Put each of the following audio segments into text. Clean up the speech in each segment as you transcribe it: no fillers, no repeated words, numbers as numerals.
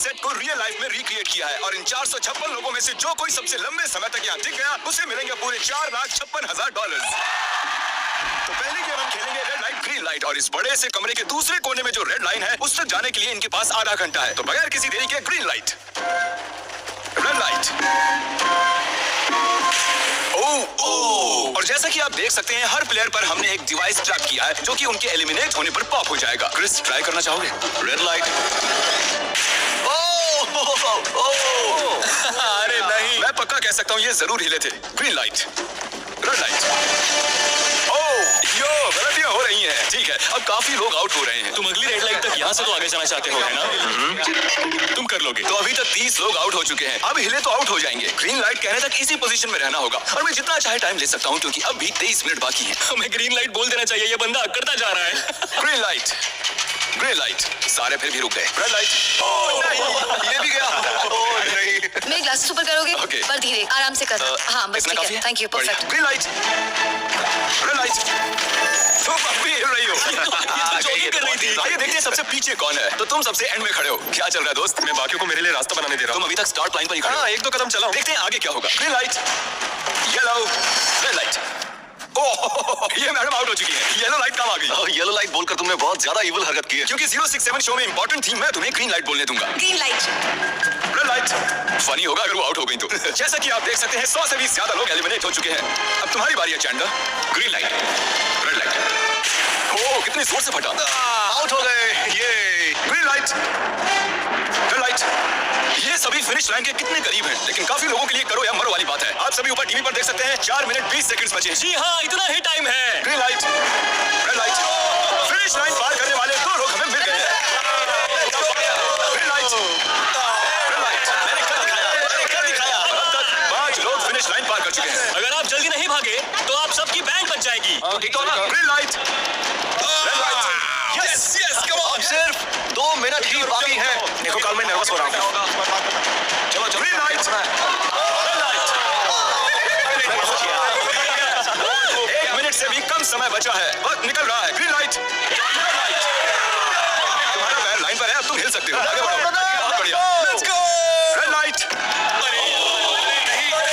Set को real life में recreate किया है और इन 456 लोगों में से जो कोई सबसे लंबे समय तक यहाँ टिक गया उसे मिलेंगे पूरे $4,56,000। तो पहली गेम हम खेलेंगे रेड लाइट ग्रीन लाइट और इस बड़े से कमरे के दूसरे कोने में जो रेड लाइन है उस तक जाने के लिए इनके पास आधा घंटा है। तो बगैर किसी देरी के ग्रीन लाइट, रेड लाइट। और जैसा कि आप देख सकते हैं हर प्लेयर पर हमने एक डिवाइस ट्रैप किया है जो कि उनके एलिमिनेट होने पर पॉप हो जाएगा। क्रिस, ट्राई करना चाहोगे? Red light. अरे नहीं, मैं पक्का कह सकता हूँ ये जरूर हिले थे। Green light, red light. गलतियां हो रही हैं। ठीक है, अब काफी लोग आउट हो रहे हैं। तुम अगली रेड लाइट तक यहाँ से तो आगे जाना चाहते हो, है ना? तुम कर लोगे। तो अभी तक 30 लोग आउट हो चुके हैं। अब हिले तो आउट हो जाएंगे। ग्रीन लाइट कहने तक इसी पोजीशन में रहना होगा और मैं जितना चाहे टाइम ले सकता हूँ क्योंकि अब भी 23 मिनट बाकी है। हमें ग्रीन लाइट बोल देना चाहिए, ये बंदा अकड़ता जा रहा है। Green light, green light. सारे फिर भी रुक गए। Red light. ये भी गया। मेरे ग्लासेस ऊपर करोगे? Okay. पर धीरे, आराम से कर। हाँ बस इतना ठीक काफी है। थैंक यू, बढ़िया। Perfect. Green light, red light. तुम अब भी हिल रही हो। जॉगिंग कर रही थी। आइए देखते हैं सबसे पीछे कौन है। तो तुम सबसे एंड में खड़े हो। क्या चल रहा है दोस्त? मैं बाकियों को मेरे लिए रास्ता बनाने दे रहा तुम हूँ। अभी तक स्टार्ट लाइन पर ही खड़े हो। एक दो कदम चलाओ। देखते हैं आगे क्या होगा। Green light, yellow, red light. Oh, ये मैडम आउट हो चुकी है। येलो लाइट काम आ गई। येलो लाइट बोलकर तुमने बहुत ज्यादा इविल हरकत की है। क्योंकि 067 शो में इंपॉर्टेंट थी, मैं तुम्हें ग्रीन लाइट बोलने दूंगा। Green light. Red light. Funny होगा अगर वो आउट हो गई तो। जैसा कि आप देख सकते हैं 100 से भी ज्यादा लोग एलिमिनेट हो चुके हैं। अब तुम्हारी बारी है Chandler. Green light, red light. Oh, कितने जोर से फटा। आउट हो गए। ये ग्रीन लाइट, रेड लाइट। ये सभी फिनिश लाइन के कितने करीब हैं, लेकिन काफी लोगों के लिए करो या मरो वाली बात है। आप सभी ऊपर टीवी पर देख सकते हैं 4 मिनट 20 सेकंड्स बचे। जी हाँ, इतना ही टाइम है। Green light, red light. Finish line पार करने वाले 2 लोग हमें मिल गए हैं। Green light, red light. मैंने कर दिखाया। अब तक 5 लोग फिनिश लाइन पार कर चुके हैं। अगर आप जल्दी नहीं भागे तो आप सबकी बैंक बच जाएगी। ठीक तो ना? Green light, red light. Yes yes, come on. सिर्फ 2 मिनट ही बाकी है। देखो कल मैं नर्वस हो रहा हूँ। चलो चलो। Green light, red light. 1 minute से भी कम समय बचा है। वक्त निकल रहा है। Green light, red light. तुम्हारा पैर लाइन पर है, अब तुम हिल सकते हो। आगे बढ़ो। बहुत बढ़िया। Let's go. Red light.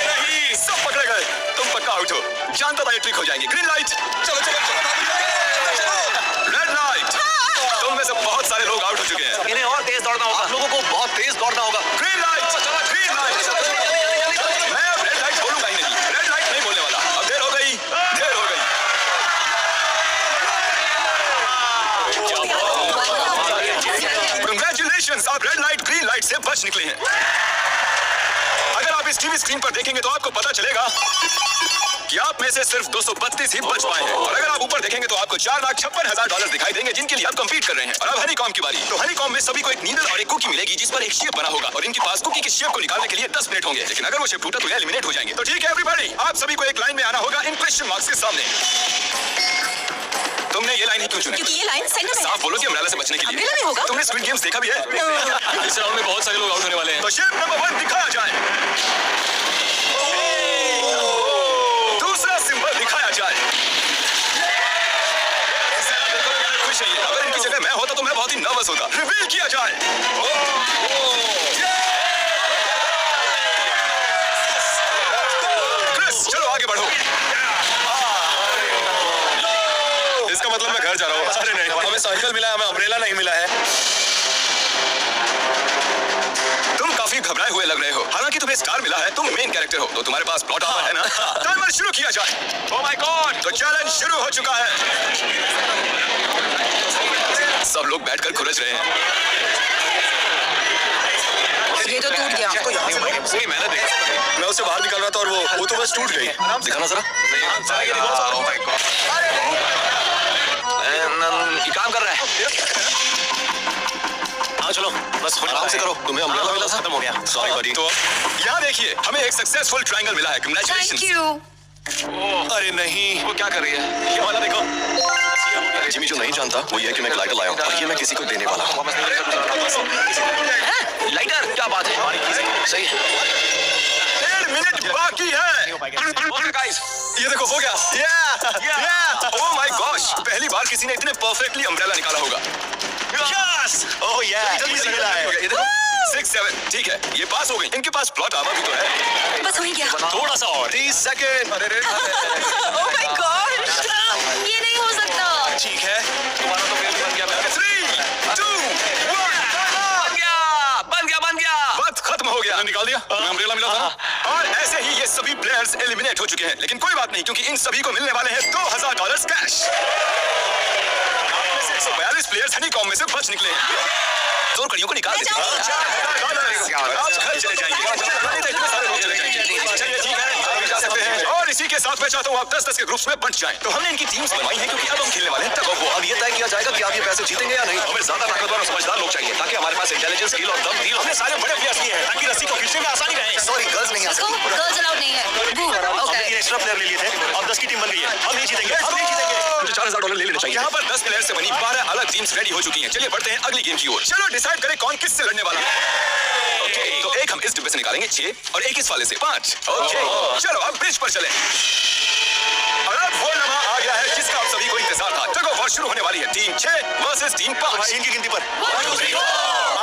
नहीं, सब पकड़े गए। तुम पक्का आउट हो। जानता था ये ट्रिक हो जाएंगे। Green light. चलो चलो चलो। Red light. तुम में से बहुत सारे लोग आउट हो चुके हैं। इन्हें और तेज दौड़ना होगा। आप लोगों को बहुत तेज दौड़ना होगा। Green light, green light. मैं अब रेड लाइट बोलूंगा ही नहीं। रेड लाइट नहीं बोलने वाला। अब देर हो गई, देर हो गई। Congratulations, आप रेड लाइट ग्रीन लाइट से बच निकले हैं। अगर आप इस टीवी स्क्रीन पर देखेंगे तो आपको पता चलेगा कि आप में से सिर्फ 232 ही बच पाए हैं और अगर आप ऊपर देखेंगे तो आपको $4,56,000 दिखाई देंगे जिनके लिए आप कंपीट कर रहे हैं। और अब हनीकॉम की बारी। तो हनीकॉम में सभी को एक नीडल और एक कुकी मिलेगी जिस पर एक शेप बना होगा और इनके पास कुकी की शेप को निकालने के लिए 10 मिनट होंगे। लेकिन अगर वो शेप टूटा तो ये एलिमिनेट हो जाएंगे। तो ठीक है एवरीबॉडी, आप सभी को एक लाइन में आना होगा इन क्वेश्चन मार्क्स के सामने। तुमने ये लाइन ही क्यों चुनी? क्योंकि ये लाइन सेंटर में है। साफ बोलो कि अम्ब्रेला से बचने के लिए। अम्ब्रेला में होगा? तुमने स्क्विड गेम्स देखा भी है? इस राउंड में बहुत सारे लोग आउट होने वाले हैं। तो शेप नंबर 1 दिखाया जाए। दूसरा सिंबल दिखाया जाए। खुश है ये। अगर इनकी जगह मैं होता तो मैं बहुत ही नर्वस होता। रिवील किया जाए। क्रिस, चलो आगे बढ़ो। इसका मतलब मैं घर जा रहा हूँ। अरे नहीं, हमें साइकिल मिला है, हमें अम्ब्रेला नहीं मिला है। तुम काफी घबराए हुए लग रहे हो। हालांकि तुम्हें स्टार मिला है, तुम मेन कैरेक्टर हो तो तुम्हारे पास प्लॉट आवर है ना? टाइमर शुरू किया जाए। ओह माय गॉड, तो चैलेंज शुरू हो चुका है। सब लोग बैठकर खुरच रहे हैं। ये तो टूट गया। पूरी मेहनत है। मैं उसे बाहर निकाल रहा था और वो तो बस टूट गई। दिखाना जरा। ये काम कर रहा है। हाँ चलो, बस आराम से करो। तुम्हें अम्ब्रेला मिला था? खत्म हो गया। सॉरी बडी। तो यहाँ देखिए, हमें एक सक्सेसफुल ट्रायंगल मिला है। Thank congratulations. यू। अरे नहीं, वो क्या कर रही है? ये वाला देखो। जिमी जो नहीं जानता वो ये है कि मैं एक लाइटर लाया हूँ और ये मैं किसी को देने वाला हूँ। लाइटर, क्या बात है? सही है। 1.5 मिनट बाकी है। ओके गाइस, ये देखो हो गया। ओह माय गॉश, पहली बार किसी ने इतने परफेक्टली अम्ब्रेला निकाला होगा। यस! ओह या! ये देखो 6, 7 ठीक है, ये पास हो गई। इनके पास प्लॉट आवा भी तो है। बस हो ही गया। थोड़ा सा और 30 सेकंड। Oh my God! ये नहीं हो सकता। ठीक है, तुम्हारा तो फेल बन गया। 3, 2, 1 बन गया। वक्त खत्म हो गया। निकाल दिया। अम्ब्रेला मिला था ना? और ऐसे ही ये सभी प्लेयर्स एलिमिनेट हो चुके हैं, लेकिन कोई बात नहीं क्योंकि इन सभी को मिलने वाले हैं $2000 कैश। आप में से 142 प्लेयर्स हनीकॉम्ब में से बच निकले हैं। दो कड़ियों को निकाल देते हैं। $4000 आज घर चले जाएंगे। इतने सारे लोग चले जाएंगे। चलिए ठीक है, आगे जा सकते हैं। और इसी के साथ मैं चाहता हूँ आप 10-10 के ग्रुप्स में बंट जाएं। तो हमने इनकी टीम्स बनवाई हैं क्योंकि अब हम खेलने वाले हैं तब वो। अब ये तय किया जाएगा कि आप ये पैसे जीतेंगे या नहीं। हमें ज्यादा ताकतवर और समझदार लोग चाहिए ताकि हमारे पास इंटेलिजेंस, स्किल और दम भी हो। हमने सारे बड़े प्लेयर्स लिए हैं ताकि रस्सी को खींचने में आसानी रहे। सॉरी गर्ल्स नहीं आ इसको सकती। गर्ल्स अलाउड नहीं है। बू, हमने ओके। 3 एक्स्ट्रा प्लेयर ले लिए थे। अब 10 की टीम बन गई है। हम नहीं जीतेंगे। मुझे $4000 ले लेना चाहिए। यहाँ पर 10 प्लेयर्स से बनी 12 अलग टीम्स रेडी हो चुकी हैं। चलिए बढ़ते हैं अगली गेम की ओर। चलो डिसाइड करें कौन किससे लड़ने वाला है। ओके, तो एक हम इस डिब्बे से निकालेंगे 6 और एक इस वाले से 5। ओके, चलो अब ब्रिज पर चलें। और अब वो लम्हा आ गया है जिसका आप सभी को इंतजार था। टग ऑफ वॉर शुरू होने वाली है। Team 6 versus team 5। इनकी गिनती पर 1, 2, 3, 4।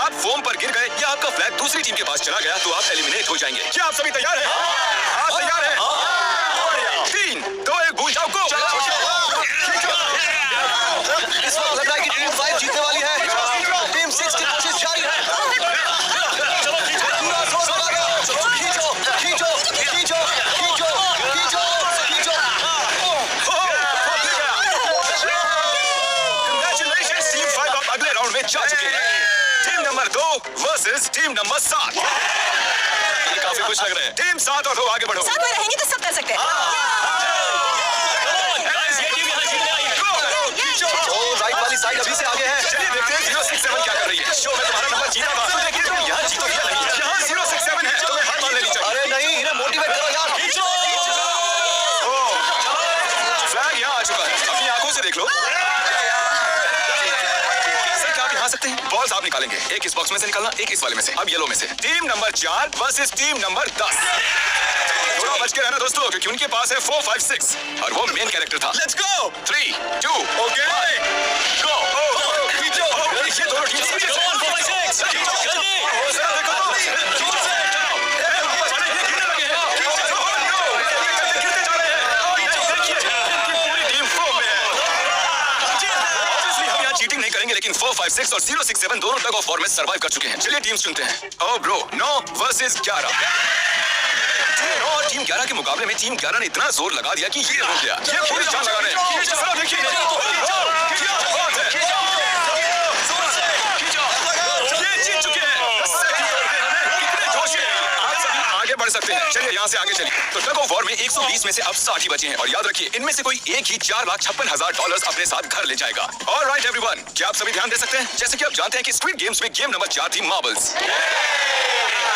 आप फोम पर गिर गए या आपका फ्लैग दूसरी टीम के पास चला गया तो आप एलिमिनेट हो जाएंगे। क्या आप सभी तैयार हैं? आप तैयार हैं? 3, 2, 1 भूल जाओ। गो। इस वक्त लग रहा है कि टीम 5 जीतने वाली है। टीम 6 की कोशिश जारी है। पूरा जोर लगा दो। खींचो, खींचो, खींचो, खींचो, खींचो, खींचो। Congratulations, टीम 5 अब अगले राउंड में जा चुके हैं। Team number 2 versus team number 7। ये काफी खुश लग रहे हैं। टीम 7 और 2 आगे बढ़ो। साथ में रहेंगे तो सब कर सकते हैं। ओ, राइट वाली साइड अभी से आगे है। चलिए देखते हैं 067 क्या कर रही है। शो में तुम्हारा नंबर जीता था, लेकिन तुम यहाँ जीतोगे या नहीं। यहाँ 067 है, तुम्हें हार मान लेनी चाहिए। अरे नहीं, इन्हें मोटिवेट करो यार। फ्लैग यहाँ आ चुका है, अपनी आंखों से देख लो। सर क्या आप यहाँ आ सकते हैं? बॉल्स आप निकालेंगे, एक इस बॉक्स में से निकालना, एक इस वाले में से। अब येलो में से। Team number 4 versus team number 10। थोड़ा बच के रहना दोस्तों, क्योंकि उनके पास है 4, 5, 6 और वो मेन कैरेक्टर था। Let's go. 3, 2, okay go. खींचो। ये दोनों टीम से 4, 5, 6 जल्दी। ओ सर देखो तो। खींचो से। चलो। ये गिरने लगे हैं। खींचो। ये गिरते जा रहे हैं। देखिए, इनकी पूरी टीम फॉर्म में है। ऑब्वियसली हम यहाँ चीटिंग नहीं करेंगे, लेकिन 4, 5, 6 और 067 दोनों टग ऑफ वॉर में सर्वाइव कर चुके हैं। चलिए टीम्स चुनते हैं। ओ ब्रो, 9 वर्सेस 11। टीम 9 और टीम 11 के मुकाबले में टीम 11 ने इतना जोर लगा दिया कि ये हो गया। ये पूरी जान लगा रहे हैं। चलो देखिए, ये जीत चुके हैं। कितने जोश हैं। आप सभी आगे बढ़ सकते हैं। चलिए यहाँ से आगे चलिए। तो टग ऑफ वॉर में 120 में से अब 60 ही बचे हैं और याद रखिए इनमें से कोई एक ही $4,56,000 अपने साथ घर ले जाएगा। ऑलराइट एवरीवन, क्या आप सभी ध्यान दे सकते हैं? जैसे कि आप जानते हैं कि स्क्विड गेम्स में गेम नंबर 4 थी मार्बल्स।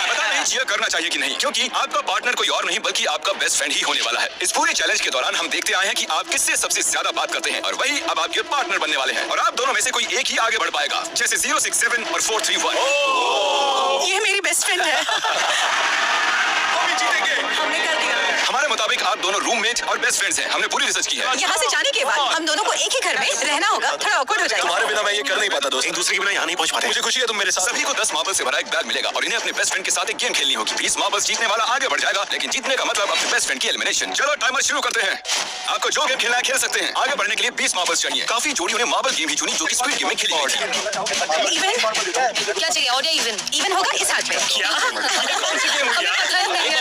पता नहीं चीयर करना चाहिए कि नहीं, क्योंकि आपका पार्टनर कोई और नहीं बल्कि आपका बेस्ट फ्रेंड ही होने वाला है। इस पूरे चैलेंज के दौरान हम देखते आए हैं कि आप किससे सबसे ज्यादा बात करते हैं और वही अब आपके पार्टनर बनने वाले हैं। और आप दोनों में से कोई एक ही आगे बढ़ पाएगा, जैसे 067 और 431। ये मेरी बेस्ट फ्रेंड है। हम ही जीतेंगे। हमने कर दिया। हमारे मुताबिक आप दोनों रूममेट और बेस्ट फ्रेंड्स हैं। हमने पूरी रिसर्च की है। यहाँ से जाने के बाद हम दोनों को एक ही घर में रहना होगा। थोड़ा awkward हो जाएगा। तुम्हारे बिना मैं ये कर नहीं पाता दोस्त। एक दूसरे के बिना यहाँ नहीं पहुँच पाते। मुझे खुशी है तुम मेरे साथ। सभी को 10 मार्बल से भरा एक बैग मिलेगा और इन्हें अपने बेस्ट फ्रेंड के साथ एक गेम खेलनी होगी। 20 मार्बल्स जीतने वाला आगे बढ़ जाएगा, लेकिन जीतने का मतलब अपने बेस्ट फ्रेंड की एलिमिनेशन। चलो टाइमर शुरू करते हैं। आपको जो गेम खेलना है खेल सकते हैं। आगे बढ़ने के लिए 20 मार्बल्स चाहिए। काफी जोड़ियों ने मार्बल गेम ही चुनी जो कि स्क्विड गेम में खेली गई थी। इवन क्या चाहिए? ऑड या इवन? इवन होगा इस हाथ में। क्या? ये कौन सी गेम हुई यार?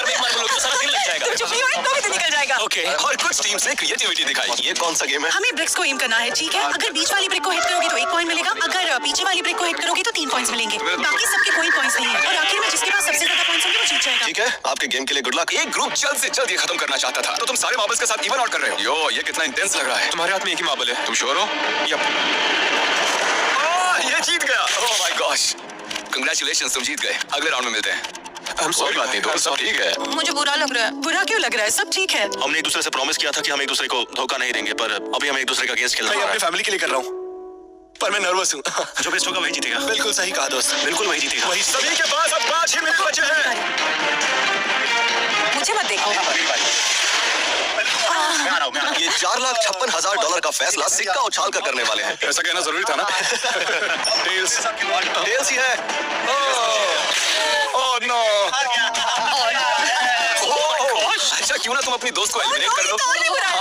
एक मार्बल हो तो सारा दिन लग जाएगा। चुप नहीं हो, तो भी तो निकल जाएगा। ओके। और कुछ टीम्स ने क्रिएटिविटी दिखाई। ये कौन सा गेम है? हमें ब्रिक्स को एम करना है, ठीक है? अगर बीच वाली ब्रिक को हिट करोगे तो 1 पॉइंट मिलेगा, अगर पीछे वाली ब्रिक को हिट करोगे तो 3 पॉइंट्स मिलेंगे। बाकी सबके कोई पॉइंट्स नहीं है और आखिर में जिसके पास सबसे ज्यादा पॉइंट्स होंगे वो जीत जाएगा। ठीक है, आपके गेम के लिए गुड लक। एक ग्रुप जल्द से जल्द ये खत्म करना चाहता था, तो तुम सारे मार्बल्स के साथ इवन आउट कर रहे हो। यो, ये कितना इंटेंस लग रहा है। तुम्हारे हाथ में एक ही मार्बल है, तुम श्योर हो? यप। ये जीत गया। ओह माय गॉश, कांग्रेचुलेशंस, तुम जीत गए। अगले राउंड में मिलते हैं। हम सॉरी बात नहीं दोस्त, सब ठीक है। मुझे बुरा लग रहा है। बुरा क्यों लग रहा है? सब ठीक है। हमने एक दूसरे से प्रॉमिस किया था कि हम एक दूसरे को धोखा नहीं देंगे, पर अभी हम एक दूसरे का अगेंस्ट खेलना है। अपनी फैमिली के लिए कर रहा हूँ, पर मैं नर्वस हूँ। जो बेस्ट होगा वही जीतेगा। बिल्कुल सही कहा दोस्त, बिल्कुल वही जीतेगा। वही सभी के पास अब 5 ही मिनट बचे हैं। मुझे मत देखो। ये $4,56,000 का फैसला सिक्का उछाल कर करने वाले हैं। ऐसा कहना जरूरी था ना। टेल्स ही है। अपनी दोस्त को एलिमिनेट कर दो। और भी बुरा है।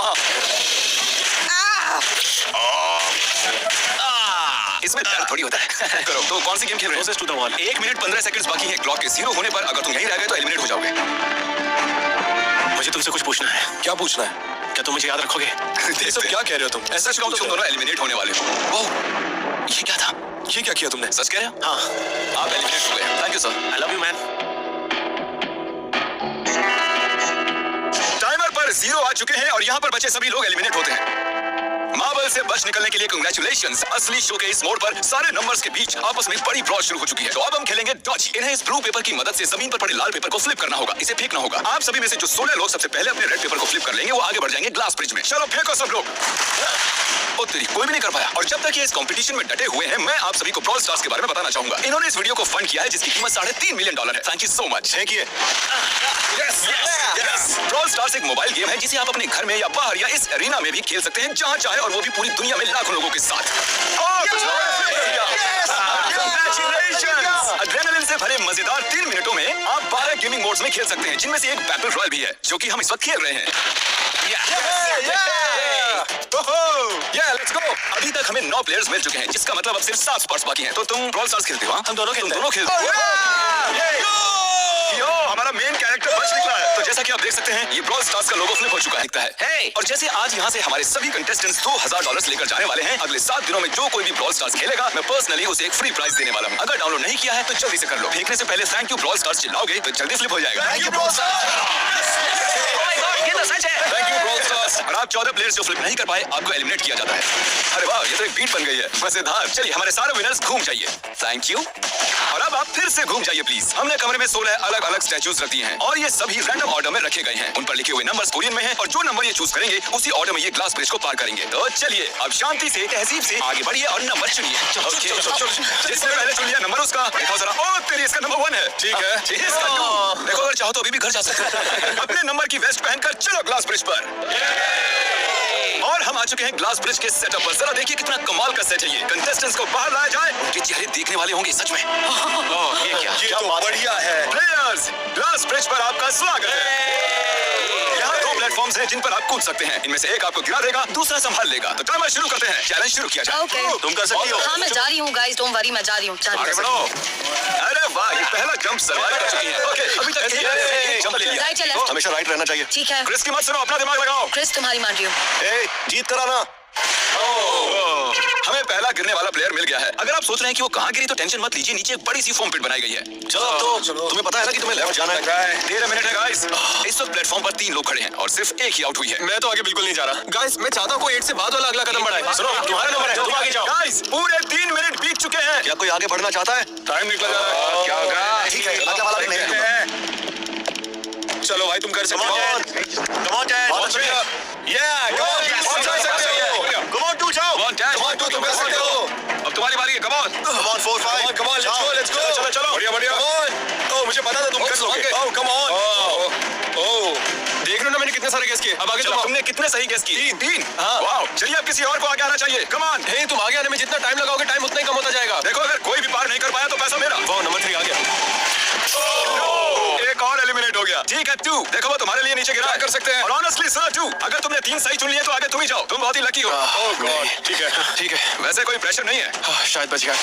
इसमें दर्द थोड़ी होता है। करो। तो कौन सी गेम खेल रहे हो? To the wall. 1 minute 15 seconds बाकी है क्लॉक के 0 होने पर। अगर तुम यहीं रह गए तो एलिमिनेट हो जाओगे। मुझे तुमसे कुछ पूछना है। क्या पूछना है? क्या तुम मुझे याद रखोगे? ये सब क्या कह रहे हो तुम? ऐसा कहूं तो तुम दोनों एलिमिनेट होने वाले हो। ओह, ये क्या था? ये क्या किया तुमने? सच कह रहे हो? हाँ, आप एलिमिनेट हुए हैं। Thank you sir. I love you man. Timer पर 0 आ चुके हैं और यहाँ पर बचे सभी लोग एलिमिनेट होते हैं। मार्बल से बच निकलने के लिए कांग्रेचुलेशंस। असली शो के इस मोड पर सारे नंबर्स के बीच आपस में बड़ी ब्रॉड शुरू हो चुकी है। तो अब हम खेलेंगे डॉज। इन्हें इस ब्लू पेपर की मदद से जमीन पर पड़े लाल पेपर को फ्लिप करना होगा। इसे फेंकना होगा। आप सभी में से जो 16 लोग सबसे पहले अपने रेड पेपर को फ्लिप कर लेंगे वो आगे बढ़ जाएंगे ग्लास ब्रिज में। चलो फेंको सब लोग। ओ तेरी, कोई भी नहीं कर पाया। और जब तक ये इस कंपटीशन में डटे हुए हैं, मैं आप सभी को ब्रॉल स्टार्स के बारे में बताना चाहूंगा। इन्होंने इस वीडियो को फंड किया है जिसकी कीमत $3.5 मिलियन है। Thank you so much. Brawl stars एक मोबाइल गेम है जिसे आप अपने घर में या बाहर या इस एरिना में भी खेल सकते हैं जहां चाहे, और वो भी पूरी दुनिया में लाखों लोगों के साथ। एड्रेनलिन से भरे मजेदार 3 मिनटों में आप 12 गेमिंग मोड्स में खेल सकते हैं, जिनमें से एक बैटल रॉयल भी है जो कि हम इस वक्त खेल रहे हैं। Let's go. अभी तक हमें 9 प्लेयर्स मिल चुके हैं, जिसका मतलब अब सिर्फ 7 स्पॉट्स बाकी हैं। तो तुम ब्रॉल स्टार्स खेलते हो? हाँ? हम दोनों खेलते हैं। यो, हमारा मेन कैरेक्टर बच निकला है। तो जैसा कि आप देख सकते हैं, ये ब्रॉल स्टार्स का लोगो फ्लिप हो चुका है। Hey! और जैसे आज यहाँ से हमारे सभी कंटेस्टेंट्स $2000 लेकर जाने वाले हैं, अगले 7 दिनों में जो कोई भी ब्रॉल स्टार्स खेलेगा, मैं पर्सनली उसे एक फ्री प्राइज देने वाला हूँ। अगर डाउनलोड नहीं किया है तो जल्दी से कर लो। फेंकने से पहले थैंक यू ब्रॉल स्टार्स चिल्लाओगे तो जल्दी फ्लिप हो जाएगा। Thank you brawl stars. ये तो सच है। Thank you brawl stars. और आप 14 प्लेयर्स जो फ्लिप नहीं कर पाए, आपको एलिमिनेट किया जाता है। अरे वाह, ये तो एक बीट बन गई है। मजेदार। चलिए हमारे सारे विनर्स घूम जाइए। Thank you. और अब आप फिर से घूम जाइए प्लीज। हमने कमरे में 16 अलग अलग स्टैचूज रख दिए हैं और ये सभी रैंडम ऑर्डर में रखे गए हैं। उन पर लिखे हुए नंबर्स कोरियन में हैं और जो नंबर ये चूज करेंगे उसी ऑर्डर में ये ग्लास ब्रिज को पार करेंगे। तो चलिए अब शांति से, तहजीब से आगे बढ़िए और नंबर चुनिए। जिसने पहले चुन लिया नंबर उसका। देखो जरा। ओ तेरी, इसका नंबर 1 है। ठीक है। इसका 2। देखो, अगर चाहो तो अभी भी घर जा सकते हैं। अपने नंबर की वेस्ट पहनकर चलो ग्लास ब्रिज पर। और हम आ चुके हैं ग्लास ब्रिज के सेटअप पर। जरा देखिए कितना कमाल का सेट है ये। कंटेस्टेंट्स को बाहर लाया जाए, उनके चेहरे देखने वाले होंगे सच में। ये क्या? ये तो बढ़िया है। प्लेयर्स, ग्लास ब्रिज पर आपका स्वागत है। यहाँ 2 प्लेटफॉर्म्स हैं जिन पर आप कूद सकते हैं। इनमें से एक आपको गिरा देगा, दूसरा संभाल लेगा। तो टाइमर शुरू करते हैं। चैलेंज शुरू किया जाए। Okay. तुम कर सकती हो। हाँ मैं जा रही हूँ गाइस, डोंट वरी, मैं जा रही हूँ। आगे बढ़ो। अरे वाह, ये पहला जंप सर्वाइव कर चुकी है। ओके, अभी तक एक जंप ले लिया। राइट या लेफ्ट? हमेशा राइट रहना चाहिए। ठीक है। क्रिस की मत सुनो, अपना दिमाग लगाओ। क्रिस तुम्हारी मान रही हूँ। जीत कराना। हमें पहला गिरने वाला प्लेयर मिल गया है। अगर आप सोच रहे हैं कि वो कहाँ गिरी तो टेंशन मत लीजिए, नीचे एक बड़ी सी फोम पिट बनाई गई है। चलो तुम्हें पता है ना कि तुम्हें लेफ्ट जाना है। 13 मिनट है गाइस। इस वक्त प्लेटफॉर्म पर 3 लोग खड़े हैं और सिर्फ एक ही आउट हुई है। मैं तो आगे बिल्कुल नहीं जा रहा। गाइस, मैं चाहता हूँ कोई 8 से बाद वाला अगला कदम बढ़ाए। सुनो, तुम्हारा नंबर है, तुम आगे जाओ। गाइस, पूरे 3 मिनट बीत चुके हैं। क्या कोई आगे बढ़ना चाहता है? टाइम निकल जा रहा है। क्या होगा? ठीक है, अगला वाला भी नहीं देखते हैं। चलो भाई, तुम कर सकते हो। Come on, Dad. बहुत अच्छा। Yeah, come on. Yes, Come on, yes, सकते yes, हो। yes. Come on, 2 जाओ। Come on, Dad. Come on, 2 तुम कर सकते हो। अब तुम्हारी बारी है। Come on. Come on, 4, 5. Come on, let's go, let's go. चलो, चलो। बढ़िया, बढ़िया। Come on. ओह, मुझे पता था तुम कर लोगे। ओह, come on. ओह, देख रहे हो ना मैंने कितने सारे गेस किए। अब आगे चलो। तुमने कितने सही गेस किए? 3। हाँ। वाओ, चलिए अब किसी और को आगे आना चाहिए। Come on. हे, तुम आगे आने में जितना टाइम लगाओगे, टाइम उतना ही कम होता जाएगा। देखो, अगर कोई भी पार नहीं कर पाया तो पैसा मेरा। वाह, नंबर 3 आ गया। एक और एलिमिनेट हो गया। ठीक है 2। देखो, वो तुम्हारे लिए नीचे गिरा कर सकते हैं। और ऑनेस्टली सुनो 2, अगर तुमने 3 सही चुन लिए तो आगे तुम ही जाओ। तुम बहुत ही लकी हो। ओह गॉड। ठीक है, ठीक है। वैसे कोई प्रेशर नहीं है। शायद बच गया।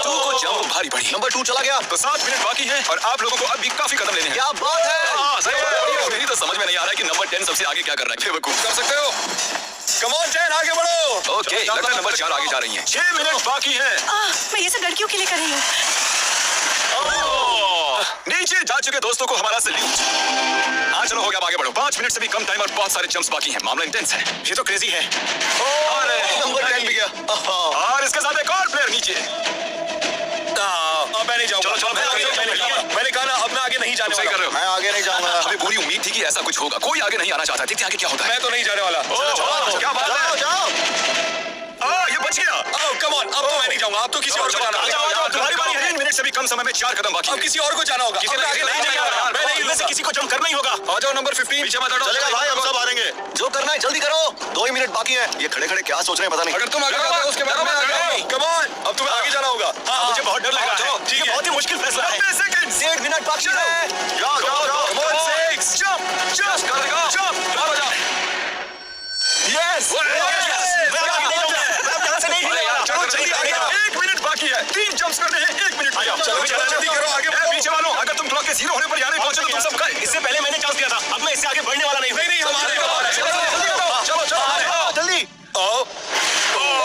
2 को जंप भारी पड़ी। नंबर 2 चला गया। तो 7 मिनट बाकी हैं और आप लोगों को अब भी काफी कदम लेने हैं। क्या बात है? हाँ, सही है। मेरी तो समझ में नहीं आ रहा है कि नंबर 10 सबसे आगे क्या कर रहा है। बेवकूफ। कर सकते हो। Come on, 10, आगे बढ़ो। ओके, लगता है नंबर 4 आगे जा रही हैं। 6 मिनट बाकी हैं। मैं ये सब लड़कियों के लिए कर रही हूँ। नीचे जा चुके दोस्तों को हमारा सैल्यूट। हाँ चलो, हो गया, आगे बढ़ो। 5 मिनट से भी कम टाइम और बहुत सारे जंप्स बाकी हैं। मामला इंटेंस है। ये तो क्रेजी है। अरे नंबर 10 भी गया। और इसके साथ एक और प्लेयर नीचे। अब मैं नहीं जाऊंगा। चलो, मैंने कहा ना, अब मैं आगे नहीं जाने सही वाला। कर रहे हो। मैं आगे नहीं जाऊंगा। हमें पूरी उम्मीद थी कि ऐसा कुछ होगा। कोई आगे नहीं आना चाहता। देखते आगे क्या होता है। मैं तो नहीं जाने वाला। क्या बात जाओ, है। जाओ। ये बच गया। कम ऑन, अब तो मैं नहीं जाऊंगा। अब तो किसी और को जाना होगा। तुम्हारी बारी है। 3 मिनट से भी कम समय में 4 कदम बाकी अब हैं। किसी और को जाना होगा। किसी अब ने मैं आगे नहीं जाऊंगा। मैं नहीं, इनमें से किसी को जंप करना ही होगा। आ जाओ नंबर 15। पीछे मत हटो। चलेगा भाई, हम सब हारेंगे। जो करना है जल्दी करो। 2 ही मिनट बाकी है। ये खड़े खड़े क्या सोच रहे हैं पता नहीं। अगर तुम आगे जाते हो उसके बाद मैं आगे। कम ऑन, अब तुम्हें आगे जाना होगा। मुझे बहुत डर लग रहा है। ठीक है। बहुत ही मुश्किल फैसला है। 1 मिनट बाकी है। जाओ जाओ जाओ। 6 जंप जंप कर देगा। जंप के जीरो होने पर यहाँ नहीं पहुंचे तो तुम सब गए। इससे पहले मैंने चांस दिया था, अब मैं इससे आगे बढ़ने वाला नहीं हूँ। नहीं हमारे चलो जल्दी आओ।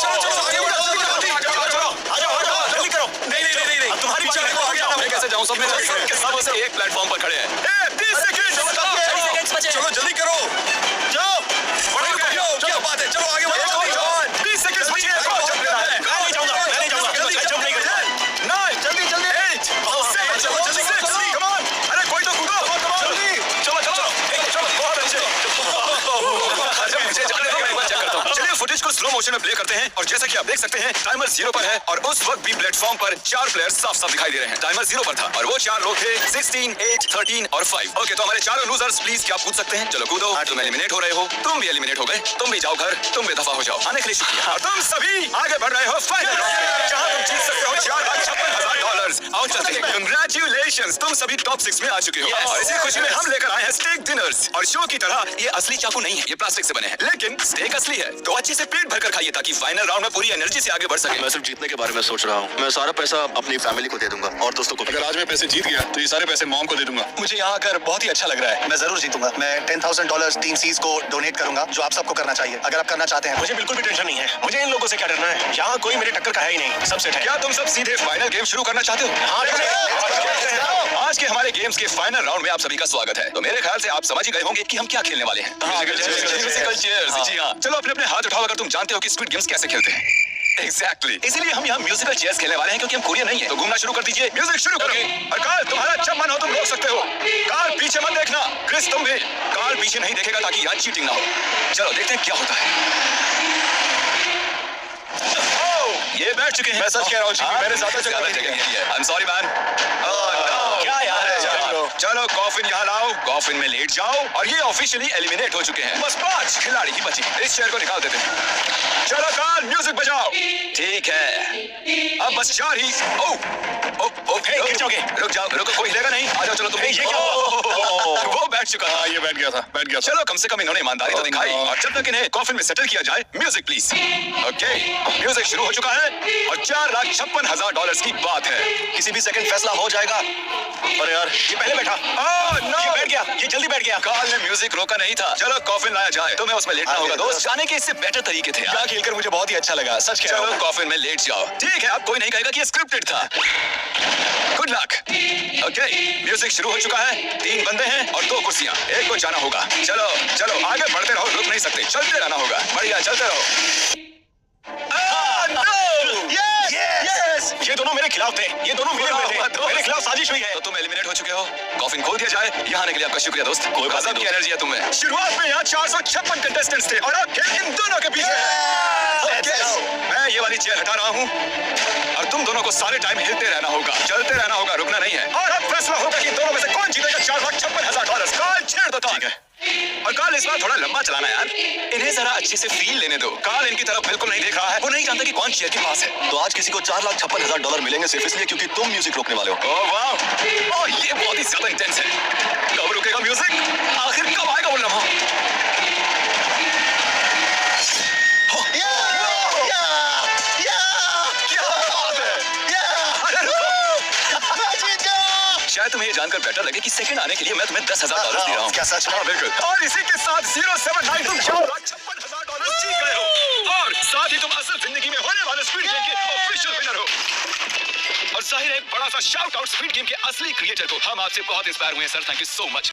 चलो चलो आगे बढ़ो, आ जाओ जल्दी करो। नहीं अब तुम्हारी बात है। मैं कैसे जाऊं? सब में सब एक प्लेटफॉर्म पर खड़े हैं। 30 सेकंड। चलो जल्दी करो, जाओ क्या बात है, चलो आगे बढ़ो। 20 सेकंड बचे हैं। मैं नहीं जाऊंगा जंप नहीं करूंगा। 9 जल्दी 8 7 6 कम ऑन। अरे कोई तो कूदो जल्दी चलो बहुत अच्छे। अच्छा मुझे जाने दो, मैं एक बार चेक करता हूं। चलिए फुटेज को स्लो मोशन में प्ले करते हैं और जैसा कि आप देख सकते हैं टाइमर 0 पर है और उस वक्त भी प्लेटफॉर्म पर 4 प्लेयर्स साफ साफ दिखाई दे रहे हैं। टाइमर 0 पर था और वो 4 लोग थे 16 8 13 और 5। ओके तो हमारे चारों लूजर्स प्लीज क्या पूछ सकते हैं? चलो कूदो। तुम एलिमिनेट हो रहे हो, तुम भी एलिमिनेट हो गए, तुम भी जाओ घर, तुम बेदफा हो जाओ। आने के लिए शुक्रिया। और तुम सभी आगे बढ़ रहे हो फाइनल राउंड में जहां तुम जीत सकते हो $4,56,000। आओ चलते हैं। कंग्रेचुलेशंस, तुम सभी टॉप 6 में आ चुके हो और इसी खुशी में हम लेकर आए हैं स्टेक डिनर्स। और शो की तरह ये असली चाकू नहीं है, ये प्लास्टिक से बने हैं, लेकिन स्टेक असली है। तो अच्छे से पेट भरकर खाइए ताकि फाइनल राउंड में पूरी एनर्जी से आगे बढ़ सके। मैं सिर्फ जीतने के बारे में सोच रहा हूँ। मैं सारा पैसा अपनी फैमिली को दे दूंगा और दोस्तों को। अगर आज मैं पैसे जीत गया तो ये सारे पैसे मॉम को दे दूंगा। मुझे यहाँ आकर बहुत ही अच्छा लग रहा है। मैं जरूर जीतूंगा। मैं $10,000 टीम सीज को डोनेट करूंगा, जो आप सबको करना चाहिए अगर आप करना चाहते हैं। मुझे बिल्कुल भी टेंशन नहीं है। मुझे इन लोगों से क्या डरना है? यहाँ कोई मेरे टक्कर का है ही नहीं, सब सेट है। क्या तुम सब सीधे फाइनल गेम शुरू करना चाहते हो? आज के हमारे गेम्स के फाइनल राउंड में आप सभी का स्वागत है। तो मेरे ख्याल से आप समझ ही गए होंगे कि हम क्या खेलने वाले हैं। Musical chairs. जी हाँ, चलो अपने अपने हाथ उठाओ अगर तुम जानते हो कि स्क्विड गेम्स कैसे खेलते हैं। Exactly. इसीलिए हम यहाँ म्यूजिकल चेयर्स खेलने वाले हैं क्योंकि हम कोरियन नहीं है। तो घूमना शुरू कर दीजिए, म्यूजिक शुरू करो। और कार्ल तुम्हारा जब मन हो तुम रोक सकते हो। कार्ल पीछे मत देखना। क्रिस तुम भी। कार्ल पीछे नहीं देखेगा ताकि यहाँ चीटिंग ना हो। चलो देखते हैं क्या होता है। ये बैठ चुके हैं। मैं सच कह रहा हूँ जी, मैंने ज्यादा जगह नहीं जगह नहीं है। I'm sorry man. क्या यार है? चलो कॉफिन यहाँ लाओ, कॉफिन में लेट जाओ और ये ऑफिशियली एलिमिनेट हो चुके हैं। बस 5 खिलाड़ी ही बचे। इस चेयर को निकाल देते हैं। चलो कार्ल म्यूजिक बजाओ। ठीक है अब बस 4 ही। गिर जाओगे। रुक जाओ, रुको, कोई हिलेगा नहीं। आ जाओ चलो तुम। ये क्या? वो बैठ चुका था। ये बैठ गया था। चलो कम से कम इन्होंने ईमानदारी तो दिखाई। और जब तक इन्हें कॉफिन में सेटल किया जाए, म्यूजिक प्लीज। ओके म्यूजिक शुरू हो चुका है और $4,56,000 की बात है। किसी भी सेकंड फैसला हो जाएगा। अरे यार ये पहले बैठा। ये बैठ गया, ये जल्दी बैठ गया। कार्ल ने म्यूजिक रोका नहीं था। चलो कॉफिन लाया जाए। तुम्हें उसमें लेटना होगा दोस्त। जाने के इससे बेटर तरीके थे। यहाँ खेलकर मुझे बहुत ही अच्छा लगा, सच कह रहा चलो हूँ। कॉफिन में लेट जाओ। ठीक है अब कोई नहीं कहेगा कि ये स्क्रिप्टेड था। Good luck. ओके म्यूजिक शुरू हो चुका है। 3 बंदे हैं और 2 कुर्सियां। एक को जाना होगा। चलो चलो आगे बढ़ते रहो, रुक नहीं सकते, चलते रहना होगा। बढ़िया चलते रहो। यस ये दोनों मेरे खिलाफ थे। ये दोनों मिले हुए थे। मेरे खिलाफ साजिश हुई है। तो तुम एलिमिनेट हो चुके हो। कॉफिन खोल दिया जाए। यहाँ आने के लिए आपका शुक्रिया दोस्त। कोई गजब की एनर्जी है तुम्हें। शुरुआत में यहाँ 456 कंटेस्टेंट्स थे और अब खेल इन दोनों के पीछे है। मैं ये वाली चेयर हटा रहा हूँ और तुम दोनों को सारे टाइम हिलते रहना होगा, चलते रहना होगा, रुकना नहीं है। और अब फैसला होगा कि इन दोनों में से कौन जीतेगा $4,56,000। कार्ल छेड़ दो। ठीक है और कार्ल इस बार थोड़ा लंबा चलाना यार। इन्हें जरा अच्छे से फील लेने दो। कार्ल इनकी तरफ बिल्कुल नहीं देख रहा है। वो नहीं जानता कि कौन चेयर के पास है। तो आज किसी को $4,56,000 मिलेंगे सिर्फ इसलिए क्योंकि तुम म्यूजिक रोकने वाले हो। ओह वाह, ओह ये बहुत ही ज्यादा इंटेंस है। कब रुकेगा म्यूजिक? आखिर कब आएगा वो लम्हा? शायद तुम्हें ये जानकर बेटर लगे कि सेकंड आने के लिए मैं तुम्हें $10,000 दे रहा हूँ। क्या सच में? हाँ बिल्कुल। और इसी के साथ 079 तुम $4,56,000 जीत गए हो और साथ ही तुम असल जिंदगी में होने वाले स्पीड गेम के ऑफिशियल विनर हो। और जाहिर है बड़ा सा शाउट आउट स्पीड गेम के असली क्रिएटर को। हम आपसे बहुत इंस्पायर हुए हैं sir, thank you so much.